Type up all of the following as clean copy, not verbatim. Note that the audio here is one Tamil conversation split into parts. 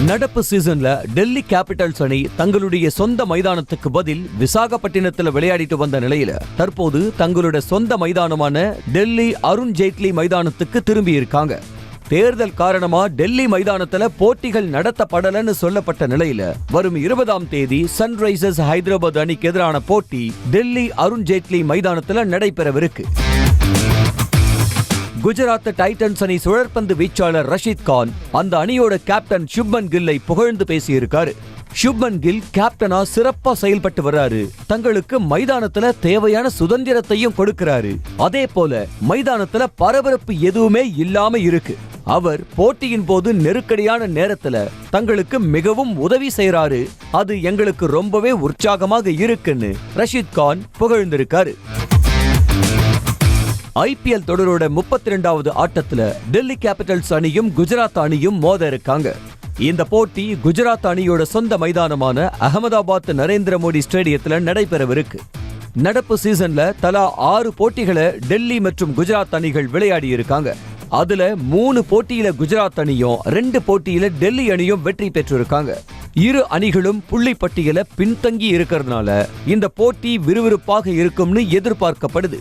நடப்பு சீசன்ல டெல்லி கேபிட்டல்ஸ் அணி தங்களுடைய சொந்த மைதானத்துக்கு பதில் விசாகப்பட்டினத்துல விளையாடிட்டு வந்த நிலையில தற்போது தங்களுடைய சொந்த மைதானமான டெல்லி அருண் ஜேட்லி மைதானத்துக்கு திரும்பி இருக்காங்க. தேர்தல் காரணமா டெல்லி மைதானத்துல போட்டிகள் நடத்தப்படலன்னு சொல்லப்பட்ட நிலையில வரும் 20ஆம் தேதி சன்ரைசர்ஸ் ஹைதராபாத் அணிக்கு எதிரான போட்டி டெல்லி அருண் ஜேட்லி மைதானத்துல நடைபெறவிருக்கு. குஜராத் டைட்டன்ஸ் அணி சுழற்பந்து வீச்சாளர் ரஷீத் கான் அந்த அணியோட கேப்டன் சுப்மன் கில்லை புகழ்ந்து பேசியிருக்காரு. சுப்மன் கில் கேப்டனா சிறப்பா செயல்பட்டு வர்றாரு, தங்களுக்கு மைதானத்துல தேவையான சுதந்திரத்தையும் கொடுக்கிறாரு, அதே போல மைதானத்துல பரபரப்பு எதுவுமே இல்லாம இருக்கு, அவர் போட்டியின் போது நெருக்கடியான நேரத்துல தங்களுக்கு மிகவும் உதவி செய்யறாரு, அது எங்களுக்கு ரொம்பவே உற்சாகமாக இருக்குன்னு ரஷீத் கான் புகழ்ந்திருக்காரு. ஐபிஎல் தொடரோட 32வது ஆட்டத்துல டெல்லி கேபிட்டல்ஸ் அணியும் குஜராத் அணியும் மோத இருக்காங்க. இந்த போட்டி குஜராத் அணியோட சொந்த மைதானமான அகமதாபாத் நரேந்திர மோடி ஸ்டேடியத்துல நடைபெறவிருக்கு. நடப்பு சீசன்ல தலா 6 போட்டிகளை டெல்லி மற்றும் குஜராத் அணிகள் விளையாடி இருக்காங்க. அதுல 3 போட்டியில குஜராத் அணியும் 2 போட்டியில டெல்லி அணியும் வெற்றி பெற்றிருக்காங்க. இரு அணிகளும் புள்ளி பட்டியல பின்தங்கி இருக்கிறதுனால இந்த போட்டி விறுவிறுப்பாக இருக்கும்னு எதிர்பார்க்கப்படுது.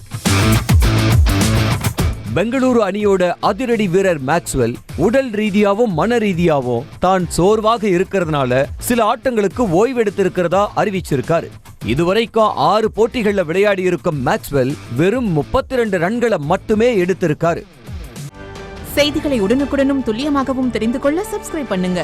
பெங்களூரு அணியோட அதிரடி வீரர் மேக்ஸ்வெல் உடல் ரீதியாவும் மன ரீதியாவும் தான் சோர்வாக இருக்கிறதுனால சில ஆட்டங்களுக்கு ஓய்வெடுத்திருக்கிறதா அறிவிச்சிருக்காரு. இதுவரைக்கும் 6 போட்டிகள்ல விளையாடி இருக்கும் மேக்ஸ்வெல் வெறும் 32 ரன்களை மட்டுமே எடுத்திருக்காரு. செய்திகளை உடனுக்குடனும் துல்லியமாகவும் தெரிந்து கொள்ள சப்ஸ்கிரைப் பண்ணுங்க.